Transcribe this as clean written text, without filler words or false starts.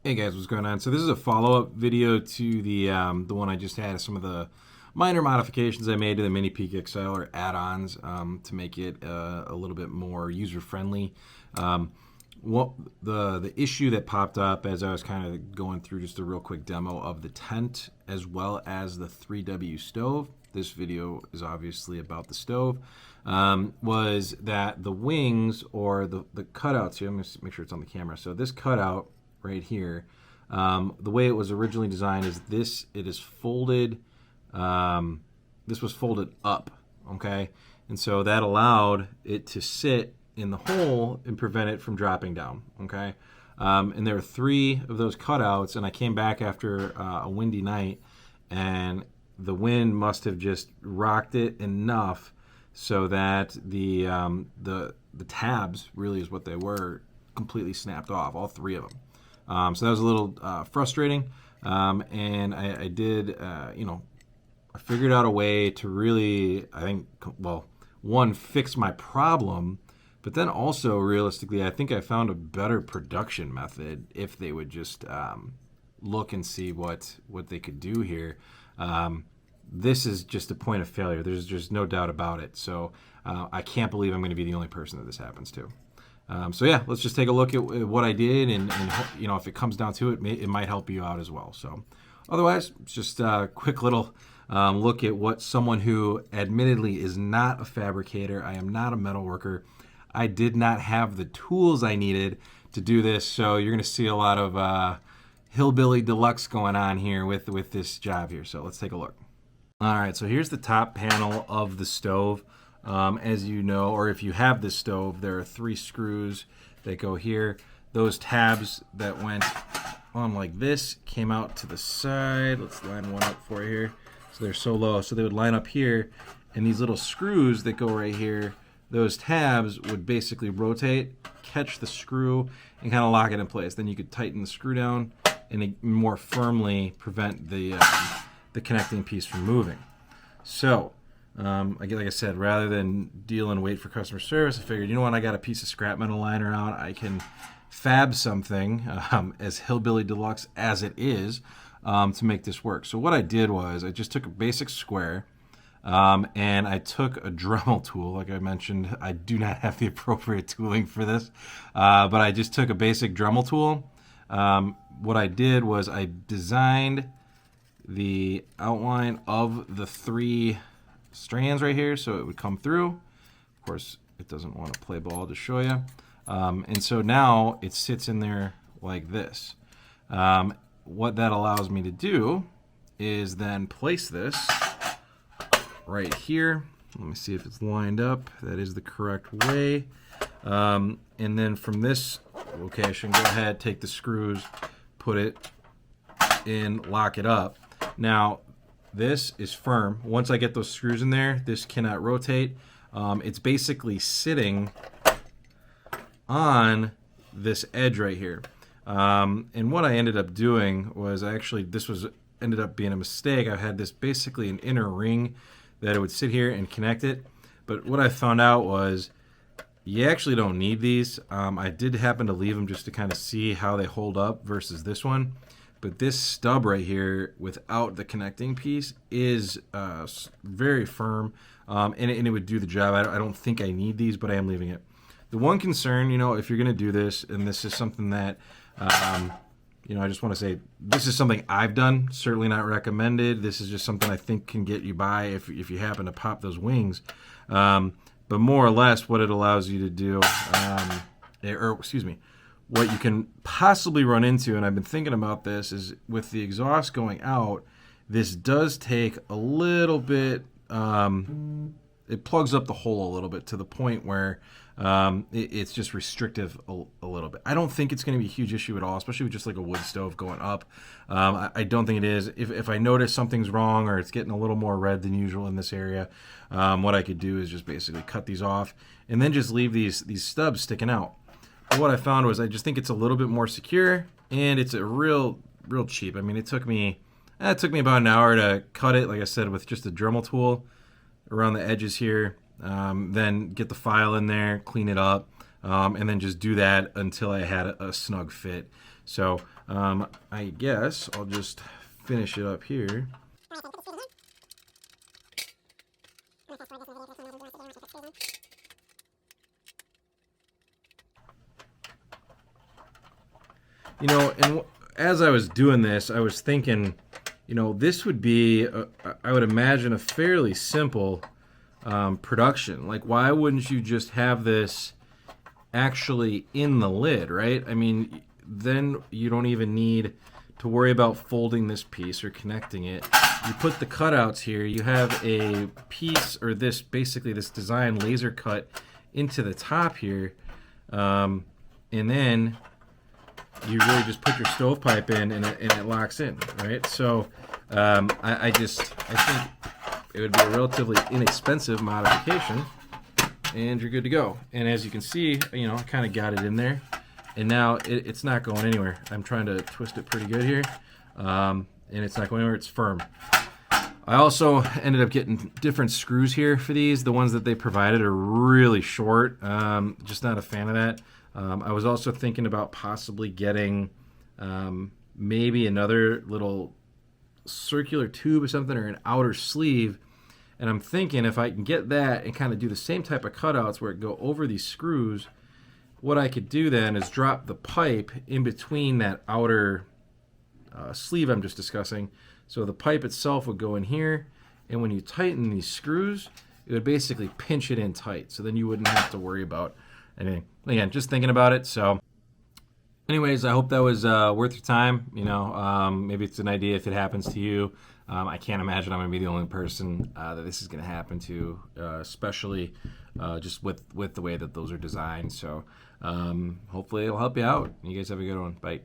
Hey guys, what's going on? So this is a follow-up video to the one I just had. Some of the minor modifications I made to the Mini Peak XL or add-ons to make it a little bit more user-friendly. What the issue that popped up as I was kind of going through just a real quick demo of the tent as well as the 3W stove. This video is obviously about the stove. Was that the wings or the cutouts here? Let me make sure it's on the camera. So this cutout right here, the way it was originally designed is this. It is folded. This was folded up, okay, and so that allowed it to sit in the hole and prevent it from dropping down, okay. And there are 3 of those cutouts, and I came back after a windy night, and the wind must have just rocked it enough so that the tabs, really is what they were, completely snapped off, all 3 of them. So that was a little frustrating, and I did, I figured out a way to really, I think, well, one, fix my problem, but then also, realistically, I think I found a better production method if they would just look and see what they could do here. This is just a point of failure. There's just no doubt about it. So I can't believe I'm going to be the only person that this happens to. So yeah, let's just take a look at what I did, and if it comes down to it, it might help you out as well. So otherwise, it's just a quick little look at what someone who admittedly is not a fabricator, I am not a metal worker, I did not have the tools I needed to do this. So you're going to see a lot of hillbilly deluxe going on here with this job here. So let's take a look. All right, so here's the top panel of the stove. As you know, or if you have this stove, there are 3 screws that go here. Those tabs that went on like this came out to the side. Let's line one up for you here. So they're so low, so they would line up here, and these little screws that go right here, those tabs would basically rotate, catch the screw, and kind of lock it in place. Then you could tighten the screw down and more firmly prevent the connecting piece from moving. So like I said, rather than deal and wait for customer service, I figured, you know what, I got a piece of scrap metal lying around. I can fab something, as hillbilly deluxe as it is, to make this work. So what I did was I just took a basic square, and I took a Dremel tool. Like I mentioned, I do not have the appropriate tooling for this, but I just took a basic Dremel tool. What I did was I designed the outline of the 3 strands right here so it would come through. Of course, it doesn't want to play ball to show you. And so now it sits in there like this. What that allows me to do is then place this right here. Let me see if it's lined up. That is the correct way. And then from this location, go ahead, take the screws, put it in, lock it up. Now, this is firm. Once I get those screws in there, this cannot rotate. It's basically sitting on this edge right here. And what I ended up doing was ended up being a mistake. I had this basically an inner ring that it would sit here and connect it. But what I found out was you actually don't need these. I did happen to leave them just to kind of see how they hold up versus this one. But this stub right here, without the connecting piece, is very firm, and it would do the job. I don't think I need these, but I am leaving it. The one concern, if you're going to do this, and this is something that, I just want to say, this is something I've done, certainly not recommended. This is just something I think can get you by if you happen to pop those wings. But more or less what it allows you to do, what you can possibly run into, and I've been thinking about this, is with the exhaust going out, this does take a little bit, it plugs up the hole a little bit to the point where it's just restrictive a little bit. I don't think it's going to be a huge issue at all, especially with just like a wood stove going up. I don't think it is. If I notice something's wrong or it's getting a little more red than usual in this area, what I could do is just basically cut these off and then just leave these stubs sticking out. But what I found was I just think it's a little bit more secure, and it's a real cheap. I mean, it took me about an hour to cut it, like I said, with just a Dremel tool around the edges here. Then get the file in there, clean it up, and then just do that until I had a snug fit. So I guess I'll just finish it up here. You know, and as I was doing this, I was thinking, you know, this would be, I would imagine, a fairly simple production. Like, why wouldn't you just have this actually in the lid, right? I mean, then you don't even need to worry about folding this piece or connecting it. You put the cutouts here, you have a piece, or this, basically this design laser cut into the top here, and then you really just put your stovepipe in and it locks in, right? So I think it would be a relatively inexpensive modification, and you're good to go. And as you can see, you know, I kind of got it in there, and now it's not going anywhere. I'm trying to twist it pretty good here, and it's not going anywhere. It's firm. I also ended up getting different screws here for these. The ones that they provided are really short. Just not a fan of that. I was also thinking about possibly getting maybe another little circular tube or something, or an outer sleeve. And I'm thinking if I can get that and kind of do the same type of cutouts where it go over these screws, what I could do then is drop the pipe in between that outer sleeve I'm just discussing. So the pipe itself would go in here, and when you tighten these screws, it would basically pinch it in tight. So then you wouldn't have to worry about anything. Again, just thinking about it. So anyways, I hope that was worth your time. You know, maybe it's an idea if it happens to you. I can't imagine I'm going to be the only person that this is going to happen to, especially just with the way that those are designed. So hopefully it'll help you out. You guys have a good one. Bye.